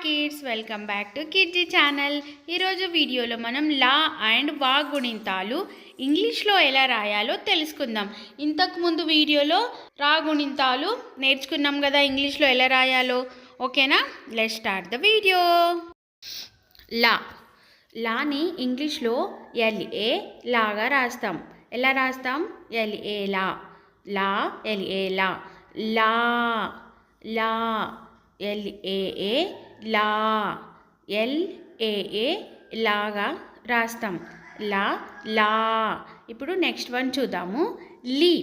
Kids, welcome back to Kidzee channel. ఈరోజు వీడియోలో మనం లా అండ్ వా గుణింతాలు ఇంగ్లీష్లో ఎలా రాయాలో తెలుసుకుందాం. ఇంతకుముందు వీడియోలో రా గుణింతాలు నేర్చుకున్నాం కదా, ఇంగ్లీష్లో ఎలా రాయాలో. ఓకేనా? Let's start the video. లా లాని ఇంగ్లీష్లో LA లాగా రాస్తాం. ఎలా రాస్తాం? LA లా. లా LA లా. లా లా LAA లా. LAA లాగా రాస్తాం. లా లా. ఇప్పుడు నెక్స్ట్ వన్ చూద్దాము. లీ.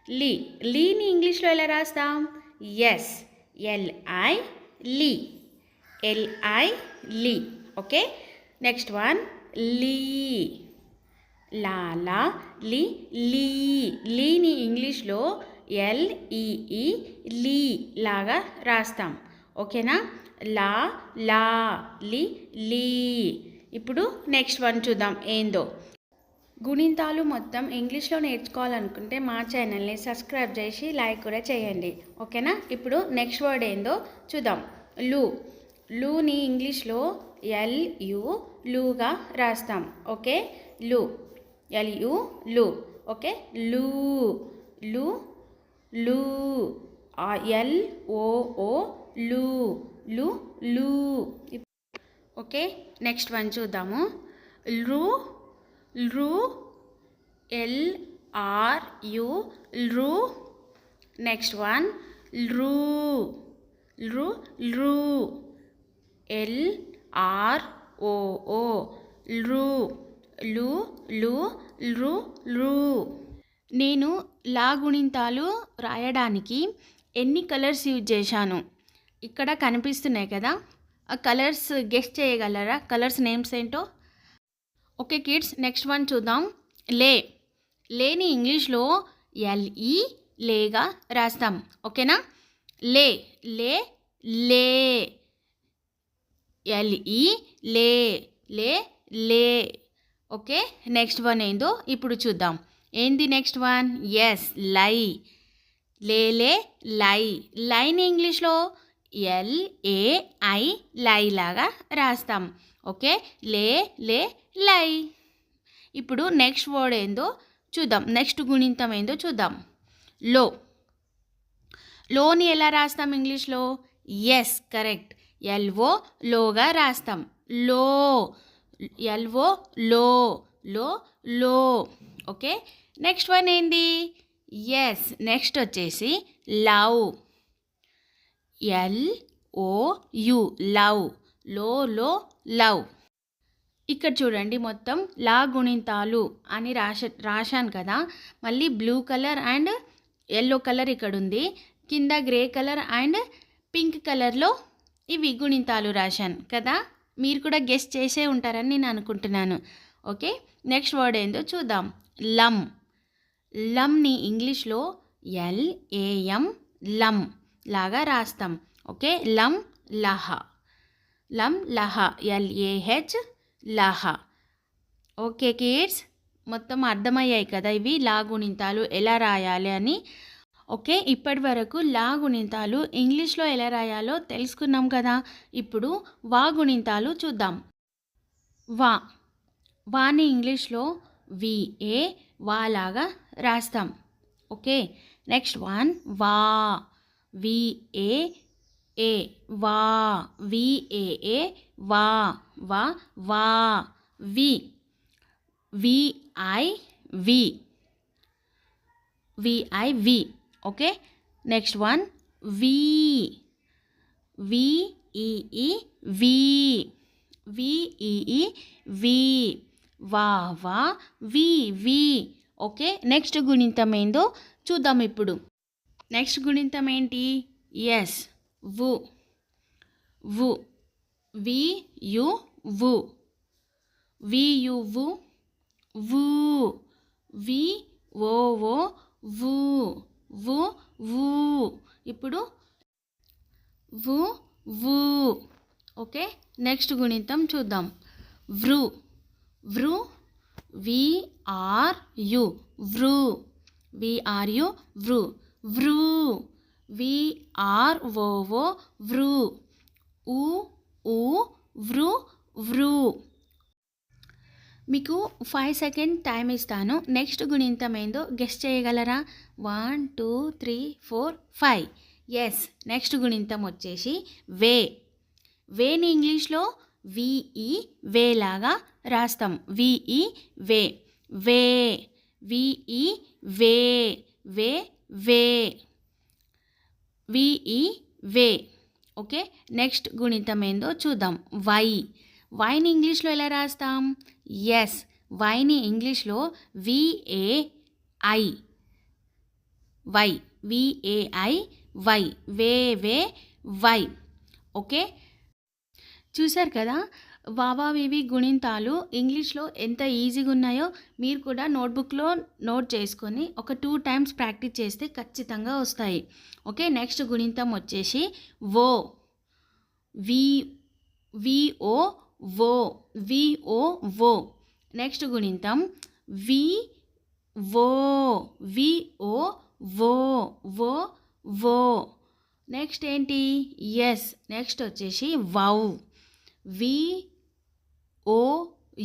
లీ లీని ఇంగ్లీష్లో ఎలా రాస్తాం? ఎస్ LI లీ. LI లీ. ఓకే. నెక్స్ట్ వన్ లీ. లా లా లీ. లీ లీని ఇంగ్లీష్లో LEE లీ లాగా రాస్తాం. ఓకేనా? లా లా లీ లీ. ఇప్పుడు నెక్స్ట్ వన్ చూద్దాం ఏందో. గుణింతాలు మొత్తం ఇంగ్లీష్లో నేర్చుకోవాలనుకుంటే మా ఛానల్ని సబ్స్క్రైబ్ చేసి లైక్ కూడా చేయండి. ఓకేనా? ఇప్పుడు నెక్స్ట్ వర్డ్ ఏందో చూద్దాం. లూ. లూని ఇంగ్లీష్లో LU లూగా రాస్తాం. ఓకే. లూ. LU లూ. ఓకే. లూ లూ లూ. LOO లూ. లూ లూ. ఓకే. నెక్స్ట్ వన్ చూద్దాము. రు. రు. LRU రు. నెక్స్ట్ వన్ రు. రు. రు. LROO రు. లు లు రు రు. నేను లా గుణింతాలు రాయడానికి ఎన్ని కలర్స్ యూజ్ చేశాను ఇక్కడ కనిపిస్తున్నాయి కదా, ఆ కలర్స్ గెస్ చేయగలరా? కలర్స్ నేమ్స్ ఏంటో? ఓకే కిడ్స్, నెక్స్ట్ వన్ చూద్దాం. లే. లేని ఇంగ్లీష్లో LE లేగా రాస్తాం. ఓకేనా? లే లే లే. LE లే లే లే. ఓకే. నెక్స్ట్ వన్ ఏందో ఇప్పుడు చూద్దాం. ఏంది నెక్స్ట్ వన్? ఎస్ లై. లే లై. లైని ఇంగ్లీష్లో LAI లై లాగా రాస్తాం. ఓకే. లే లే లై. ఇప్పుడు నెక్స్ట్ వర్డ్ ఏందో చూద్దాం. నెక్స్ట్ గుణింతం ఏందో చూద్దాం. లో. లోని ఎలా రాస్తాం ఇంగ్లీష్లో? Yes correct. LO లోగా రాస్తాం. లో. LO లో. లో లో. ఓకే. నెక్స్ట్ వన్ ఏంది? ఎస్ నెక్స్ట్ వచ్చేసి లవ్. LOU love. లో లో లవ్. ఇక్కడ చూడండి, మొత్తం లా గుణింతాలు అని రాశాను కదా. మళ్ళీ blue colour and yellow colour ఇక్కడ ఉంది. కింద గ్రే కలర్ అండ్ పింక్ కలర్లో ఇవి గుణింతాలు రాశాను కదా. మీరు కూడా గెస్ చేసే ఉంటారని నేను అనుకుంటున్నాను. ఓకే. నెక్స్ట్ వర్డ్ ఏందో చూద్దాం. లమ్. లమ్ని ఇంగ్లీష్లో LAM లమ్ లాగా రాస్తాం. ఓకే. లమ్ లహ. లమ్ లహ. LAH లహ. ఓకే కిడ్స్, మొత్తం అర్థమయ్యాయి కదా ఇవి లా గుణింతాలు ఎలా రాయాలి అని. ఓకే. ఇప్పటి వరకు లా గుణింతాలు ఇంగ్లీష్లో ఎలా రాయాలో తెలుసుకున్నాం కదా. ఇప్పుడు వా గుణింతాలు చూద్దాం. వా. వాని ఇంగ్లీష్లో VA వా లాగా రాస్తాం. ఓకే. నెక్స్ట్ వన్ వా. VAA వా. VAA వా. వా వా. వి. VIV. VIV. Okay. Next one వి. VEE వి. VEE వి. వా వా వి వి. ఓకే. నెక్స్ట్ గుణింతం ఏందో చూద్దాం ఇప్పుడు. నెక్స్ట్ గుణింతం ఏంటి? ఎస్ వు. వు. VU వు. VU వు. వు. VOO వు. వు వు. ఇప్పుడు వు వు. ఓకే. నెక్స్ట్ గుణింతం చూద్దాం. వృ. వృ. VRU వృ. VRU వృ. వృ. VROO వృ. ఊ ఊ వ్రు వ్రూ. మీకు 5 సెకండ్ టైం ఇస్తాను. నెక్స్ట్ గుణింతం ఏందో గెస్ చేయగలరా? 1 2 3 4 5. ఎస్, నెక్స్ట్ గుణింతం వచ్చేసి వే. వేని ఇంగ్లీష్లో విఈ వేలాగా రాస్తాం. విఈ వే. వే విఈ వే వే వే విఈ వే. ఓకే, నెక్స్ట్ గుణితం ఏందో చూద్దాం. వై. వైని ఇంగ్లీష్లో ఎలా రాస్తాం? ఎస్, వైని ఇంగ్లీష్లో విఏఐ. వై విఏఐ వై. వే వే వై. ఓకే, చూశారు కదా వావావివి గుణింతాలు ఇంగ్లీష్లో ఎంత ఈజీగా ఉన్నాయో. మీరు కూడా నోట్బుక్లో నోట్ చేసుకొని ఒక 2 టైమ్స్ ప్రాక్టీస్ చేస్తే ఖచ్చితంగా వస్తాయి. ఓకే, నెక్స్ట్ గుణింతం వచ్చేసి వో. వి విఓ వో విఓ వో. నెక్స్ట్ గుణింతం వి వో విఓ వో వో వో. నెక్స్ట్ ఏంటి? ఎస్, నెక్స్ట్ వచ్చేసి wow. V O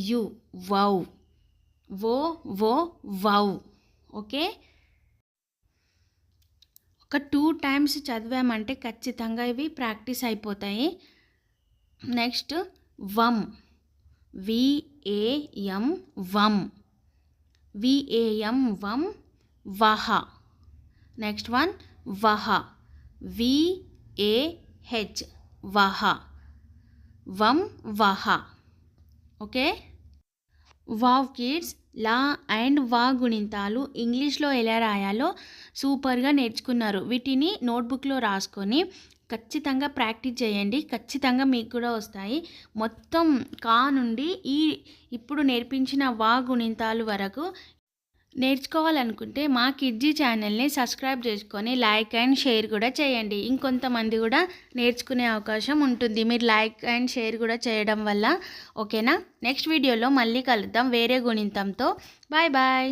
U wow. Whoa whoa wow. Okay, ఒక 2 టైమ్స్ చదివామంటే ఖచ్చితంగా ఇవి ప్రాక్టీస్ అయిపోతాయి. నెక్స్ట్ వమ్. విఏఎం వమ్. విఏఎం వమ్ వహ. నెక్స్ట్ వన్ వహ. విఏహెచ్ వహ. వమ్ వహ. ఓకే, వావ్ కిడ్స్, లా అండ్ వా గుణింతాలు ఇంగ్లీష్లో ఎలా రాయాలో సూపర్గా నేర్చుకున్నారు. వీటిని నోట్బుక్లో రాసుకొని ఖచ్చితంగా ప్రాక్టీస్ చేయండి. ఖచ్చితంగా మీకు కూడా వస్తాయి. మొత్తం కా నుండి ఇప్పుడు నేర్పించిన వా గుణింతాలు వరకు నేర్చుకోవాలనుకుంటే మా కిడ్జీ ఛానల్ని సబ్స్క్రైబ్ చేసుకొని లైక్ అండ్ షేర్ కూడా చేయండి. ఇంకొంతమంది కూడా నేర్చుకునే అవకాశం ఉంటుంది మీరు లైక్ అండ్ షేర్ కూడా చేయడం వల్ల. ఓకేనా? నెక్స్ట్ వీడియోలో మళ్ళీ కలుద్దాం వేరే గుణింతంతో. Bye bye.